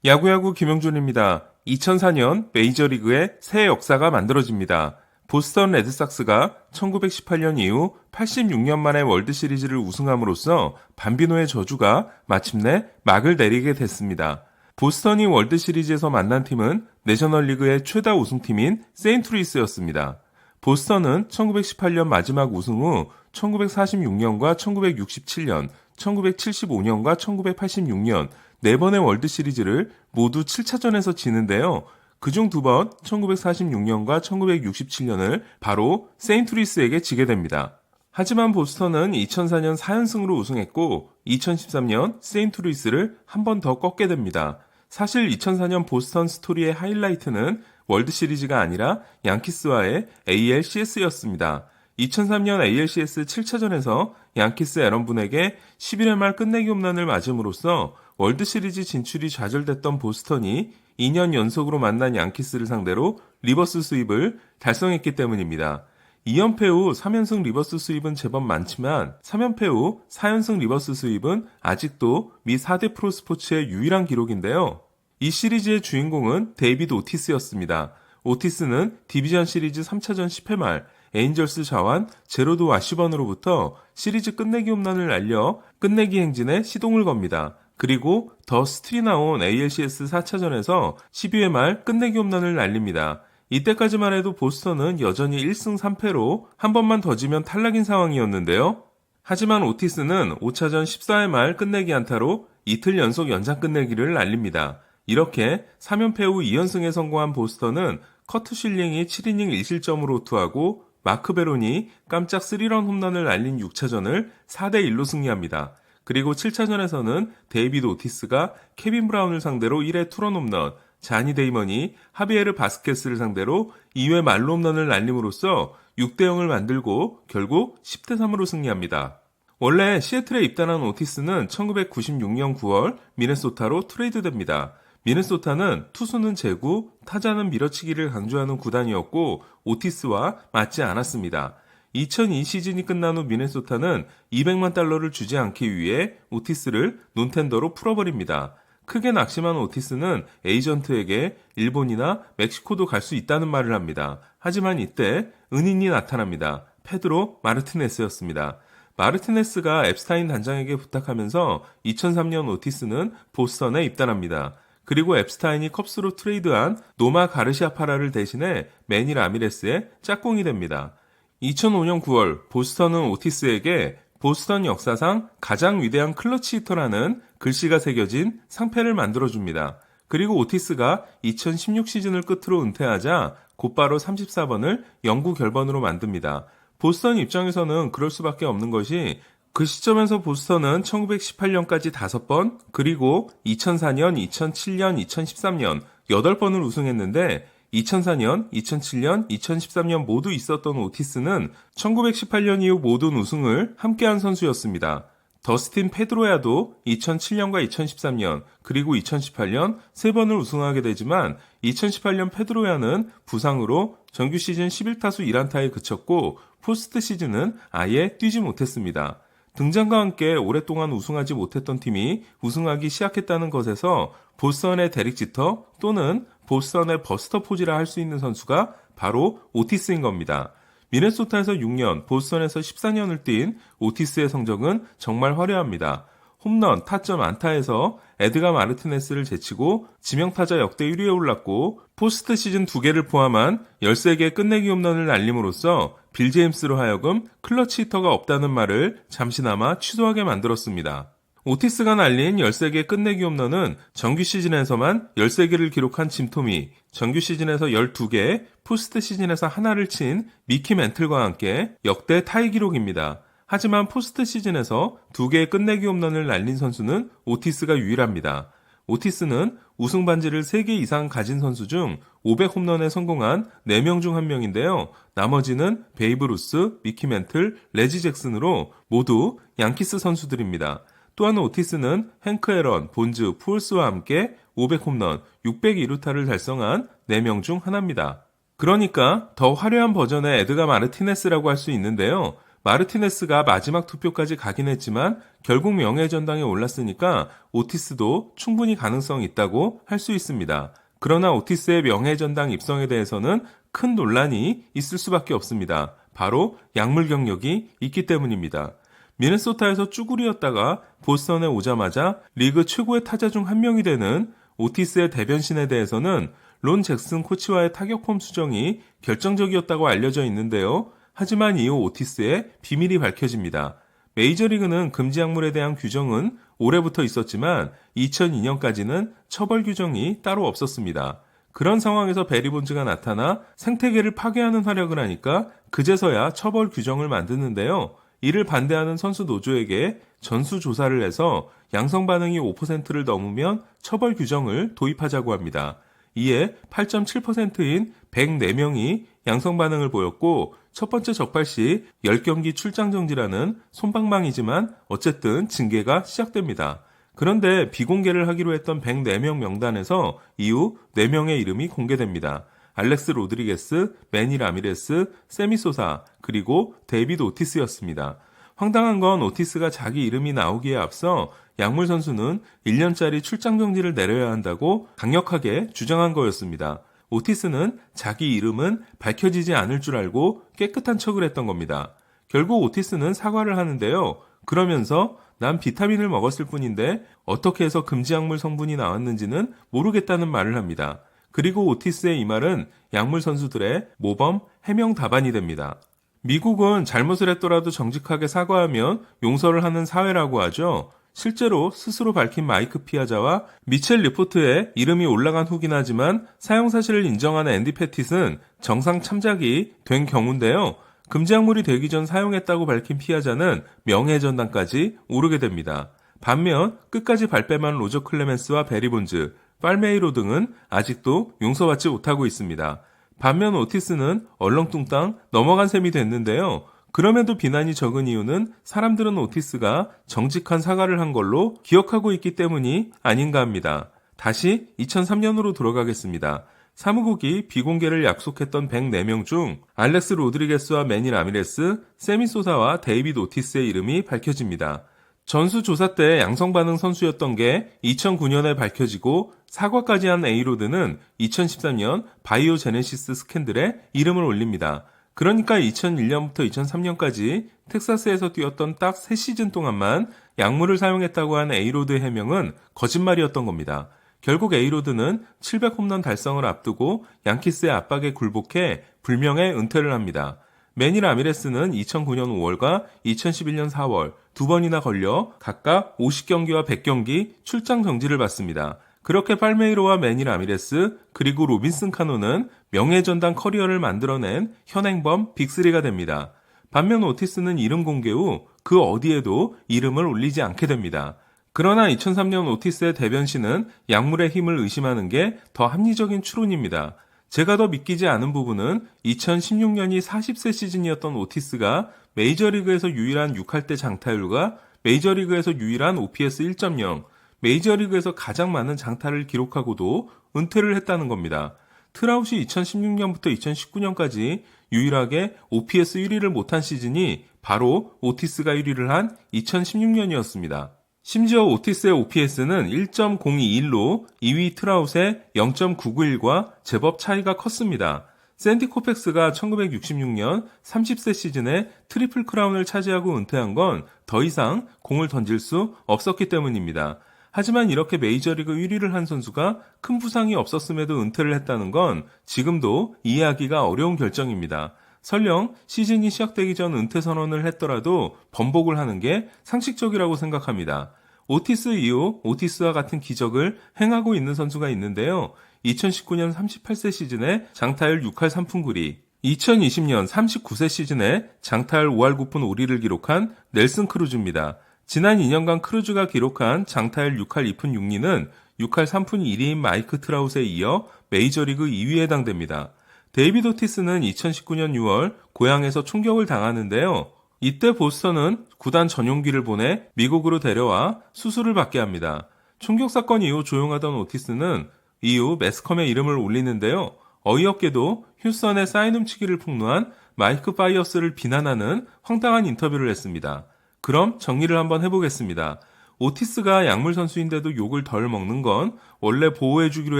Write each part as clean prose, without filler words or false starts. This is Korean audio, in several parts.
야구야구 김용준입니다. 2004년 메이저리그의 새 역사가 만들어집니다. 보스턴 레드삭스가 1918년 이후 86년 만에 월드시리즈를 우승함으로써 밤비노의 저주가 마침내 막을 내리게 됐습니다. 보스턴이 월드시리즈에서 만난 팀은 내셔널리그의 최다 우승팀인 세인트루이스였습니다. 보스턴은 1918년 마지막 우승 후 1946년과 1967년, 1975년과 1986년 4번의 월드시리즈를 모두 7차전에서 지는데요. 그중 2번 1946년과 1967년을 바로 세인트루이스에게 지게 됩니다. 하지만 보스턴은 2004년 4연승으로 우승했고 2013년 세인트루이스를 한 번 더 꺾게 됩니다. 사실 2004년 보스턴 스토리의 하이라이트는 월드시리즈가 아니라 양키스와의 ALCS였습니다. 2003년 ALCS 7차전에서 양키스 에런 분에게 11회 말 끝내기 홈런을 맞음으로써 월드시리즈 진출이 좌절됐던 보스턴이 2년 연속으로 만난 양키스를 상대로 리버스 스윕을 달성했기 때문입니다. 2연패 후 3연승 리버스 스윕은 제법 많지만 3연패 후 4연승 리버스 스윕은 아직도 미 4대 프로스포츠의 유일한 기록인데요. 이 시리즈의 주인공은 데이비드 오티스였습니다. 오티스는 디비전 시리즈 3차전 10회 말 에인절스 자완 제로드 와시번으로부터 시리즈 끝내기 홈런을 날려 끝내기 행진에 시동을 겁니다. 그리고 더 스틸이 나온 ALCS 4차전에서 12회 말 끝내기 홈런을 날립니다. 이때까지만 해도 보스턴은 여전히 1승 3패로 한 번만 더 지면 탈락인 상황이었는데요. 하지만 오티스는 5차전 14회 말 끝내기 안타로 이틀 연속 연장 끝내기를 날립니다. 이렇게 3연패 후 2연승에 성공한 보스턴은 커트 쉴링이 7이닝 1실점으로 투하고 마크 베론이 깜짝 3런 홈런을 날린 6차전을 4대1로 승리합니다. 그리고 7차전에서는 데이비드 오티스가 케빈 브라운을 상대로 1회 투런 홈런, 자니 데이먼이 하비에르 바스케스를 상대로 2회 말로 홈런을 날림으로써 6대0을 만들고 결국 10대3으로 승리합니다. 원래 시애틀에 입단한 오티스는 1996년 9월 미네소타로 트레이드됩니다. 미네소타는 투수는 제구, 타자는 밀어치기를 강조하는 구단이었고 오티스와 맞지 않았습니다. 2002 시즌이 끝난 후 미네소타는 $200만 달러를 주지 않기 위해 오티스를 논텐더로 풀어버립니다. 크게 낙심한 오티스는 에이전트에게 일본이나 멕시코도 갈 수 있다는 말을 합니다. 하지만 이때 은인이 나타납니다. 페드로 마르티네스였습니다. 마르티네스가 앱스타인 단장에게 부탁하면서 2003년 오티스는 보스턴에 입단합니다. 그리고 앱스타인이 컵스로 트레이드한 노마 가르시아파라를 대신해 매니 라미레스의 짝꿍이 됩니다. 2005년 9월 보스턴은 오티스에게 보스턴 역사상 가장 위대한 클러치 히터라는 글씨가 새겨진 상패를 만들어줍니다. 그리고 오티스가 2016 시즌을 끝으로 은퇴하자 곧바로 34번을 영구 결번으로 만듭니다. 보스턴 입장에서는 그럴 수밖에 없는 것이 그 시점에서 보스턴은 1918년까지 5번, 그리고 2004년, 2007년, 2013년 8번을 우승했는데 2004년, 2007년, 2013년 모두 있었던 오티스는 1918년 이후 모든 우승을 함께한 선수였습니다. 더스틴 페드로야도 2007년과 2013년, 그리고 2018년 3번을 우승하게 되지만 2018년 페드로야는 부상으로 정규 시즌 11타수 1안타에 그쳤고 포스트 시즌은 아예 뛰지 못했습니다. 등장과 함께 오랫동안 우승하지 못했던 팀이 우승하기 시작했다는 것에서 보스턴의 데릭 지터 또는 보스턴의 버스터 포지라 할 수 있는 선수가 바로 오티스인 겁니다. 미네소타에서 6년, 보스턴에서 14년을 뛴 오티스의 성적은 정말 화려합니다. 홈런, 타점, 안타에서 에드가 마르티네스를 제치고 지명타자 역대 1위에 올랐고 포스트 시즌 2개를 포함한 13개의 끝내기 홈런을 날림으로써 빌 제임스로 하여금 클러치 히터가 없다는 말을 잠시나마 취소하게 만들었습니다. 오티스가 날린 13개의 끝내기 홈런은 정규 시즌에서만 13개를 기록한 짐 토미, 정규 시즌에서 12개, 포스트 시즌에서 하나를 친 미키 멘틀과 함께 역대 타이 기록입니다. 하지만 포스트 시즌에서 2개의 끝내기 홈런을 날린 선수는 오티스가 유일합니다. 오티스는 우승 반지를 3개 이상 가진 선수 중 500홈런에 성공한 4명 중 1명인데요. 나머지는 베이브 루스, 미키 멘틀, 레지 잭슨으로 모두 양키스 선수들입니다. 또한 오티스는 행크 에런, 본즈, 푸올스와 함께 500홈런, 602루타를 달성한 4명 중 하나입니다. 그러니까 더 화려한 버전의 에드가 마르티네스라고 할 수 있는데요. 마르티네스가 마지막 투표까지 가긴 했지만 결국 명예전당에 올랐으니까 오티스도 충분히 가능성이 있다고 할 수 있습니다. 그러나 오티스의 명예전당 입성에 대해서는 큰 논란이 있을 수밖에 없습니다. 바로 약물 경력이 있기 때문입니다. 미네소타에서 쭈구리였다가 보스턴에 오자마자 리그 최고의 타자 중 한 명이 되는 오티스의 대변신에 대해서는 론 잭슨 코치와의 타격폼 수정이 결정적이었다고 알려져 있는데요. 하지만 이후 오티스의 비밀이 밝혀집니다. 메이저리그는 금지 약물에 대한 규정은 올해부터 있었지만 2002년까지는 처벌 규정이 따로 없었습니다. 그런 상황에서 베리 본즈가 나타나 생태계를 파괴하는 활약을 하니까 그제서야 처벌 규정을 만드는데요. 이를 반대하는 선수 노조에게 전수조사를 해서 양성 반응이 5%를 넘으면 처벌 규정을 도입하자고 합니다. 이에 8.7%인 104명이 양성 반응을 보였고 첫 번째 적발 시 10경기 출장 정지라는 솜방망이지만 어쨌든 징계가 시작됩니다. 그런데 비공개를 하기로 했던 104명 명단에서 이후 4명의 이름이 공개됩니다. 알렉스 로드리게스, 매니 라미레스, 세미 소사, 그리고 데이비드 오티스였습니다. 황당한 건 오티스가 자기 이름이 나오기에 앞서 약물 선수는 1년짜리 출장 정지를 내려야 한다고 강력하게 주장한 거였습니다. 오티스는 자기 이름은 밝혀지지 않을 줄 알고 깨끗한 척을 했던 겁니다. 결국 오티스는 사과를 하는데요. 그러면서 난 비타민을 먹었을 뿐인데 어떻게 해서 금지 약물 성분이 나왔는지는 모르겠다는 말을 합니다. 그리고 오티스의 이 말은 약물 선수들의 모범 해명 답안이 됩니다. 미국은 잘못을 했더라도 정직하게 사과하면 용서를 하는 사회라고 하죠. 실제로 스스로 밝힌 마이크 피아자와 미첼 리포트의 이름이 올라간 후긴 하지만 사용 사실을 인정하는 앤디 패티스는 정상 참작이 된 경우인데요. 금지약물이 되기 전 사용했다고 밝힌 피아자는 명예전당까지 오르게 됩니다. 반면 끝까지 발뺌한 로저 클레멘스와 베리 본즈, 팔메이로 등은 아직도 용서받지 못하고 있습니다. 반면 오티스는 얼렁뚱땅 넘어간 셈이 됐는데요. 그럼에도 비난이 적은 이유는 사람들은 오티스가 정직한 사과를 한 걸로 기억하고 있기 때문이 아닌가 합니다. 다시 2003년으로 돌아가겠습니다. 사무국이 비공개를 약속했던 104명 중 알렉스 로드리게스와 매니 라미레스, 세미 소사와 데이비드 오티스의 이름이 밝혀집니다. 전수조사 때 양성반응 선수였던 게 2009년에 밝혀지고 사과까지 한 에이로드는 2013년 바이오제네시스 스캔들에 이름을 올립니다. 그러니까 2001년부터 2003년까지 텍사스에서 뛰었던 딱 3시즌 동안만 약물을 사용했다고 한 에이로드의 해명은 거짓말이었던 겁니다. 결국 에이로드는 700홈런 달성을 앞두고 양키스의 압박에 굴복해 불명예 은퇴를 합니다. 매니 라미레스는 2009년 5월과 2011년 4월 두 번이나 걸려 각각 50경기와 100경기 출장 정지를 받습니다. 그렇게 팔메이로와 매니 라미레스 그리고 로빈슨 카노는 명예전당 커리어를 만들어낸 현행범 빅3가 됩니다. 반면 오티스는 이름 공개 후 그 어디에도 이름을 올리지 않게 됩니다. 그러나 2003년 오티스의 대변신은 약물의 힘을 의심하는 게 더 합리적인 추론입니다. 제가 더 믿기지 않은 부분은 2016년이 40세 시즌이었던 오티스가 메이저리그에서 유일한 6할대 장타율과 메이저리그에서 유일한 OPS 1.0, 메이저리그에서 가장 많은 장타를 기록하고도 은퇴를 했다는 겁니다. 트라웃이 2016년부터 2019년까지 유일하게 OPS 1위를 못한 시즌이 바로 오티스가 1위를 한 2016년이었습니다. 심지어 오티스의 OPS는 1.021로 2위 트라웃의 0.991과 제법 차이가 컸습니다. 샌디 코펙스가 1966년 30세 시즌에 트리플 크라운을 차지하고 은퇴한 건 더 이상 공을 던질 수 없었기 때문입니다. 하지만 이렇게 메이저리그 1위를 한 선수가 큰 부상이 없었음에도 은퇴를 했다는 건 지금도 이해하기가 어려운 결정입니다. 설령 시즌이 시작되기 전 은퇴 선언을 했더라도 번복을 하는 게 상식적이라고 생각합니다. 오티스 이후 오티스와 같은 기적을 행하고 있는 선수가 있는데요. 2019년 38세 시즌에 장타율 6할 3푼 9리, 2020년 39세 시즌에 장타율 5할 9푼 5리를 기록한 넬슨 크루즈입니다. 지난 2년간 크루즈가 기록한 장타율 6할 2푼 6리는 6할 3푼 1리인 마이크 트라웃에 이어 메이저리그 2위에 해당됩니다. 데이비드 오티스는 2019년 6월 고향에서 총격을 당하는데요. 이때 보스턴은 구단 전용기를 보내 미국으로 데려와 수술을 받게 합니다. 총격 사건 이후 조용하던 오티스는 이후 매스컴에 이름을 올리는데요. 어이없게도 휴스턴의 사인 훔치기를 폭로한 마이크 파이어스를 비난하는 황당한 인터뷰를 했습니다. 그럼 정리를 한번 해보겠습니다. 오티스가 약물 선수인데도 욕을 덜 먹는 건 원래 보호해주기로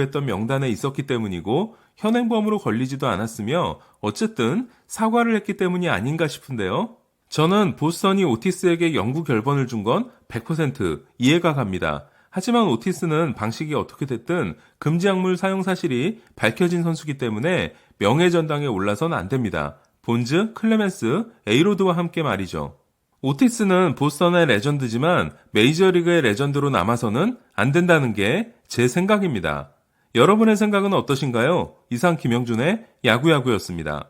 했던 명단에 있었기 때문이고 현행범으로 걸리지도 않았으며 어쨌든 사과를 했기 때문이 아닌가 싶은데요. 저는 보스턴이 오티스에게 영구 결번을 준 건 100% 이해가 갑니다. 하지만 오티스는 방식이 어떻게 됐든 금지 약물 사용 사실이 밝혀진 선수기 때문에 명예전당에 올라선 안 됩니다. 본즈, 클레멘스, 에이로드와 함께 말이죠. 오티스는 보스턴의 레전드지만 메이저리그의 레전드로 남아서는 안 된다는 게 제 생각입니다. 여러분의 생각은 어떠신가요? 이상 김영준의 야구야구였습니다.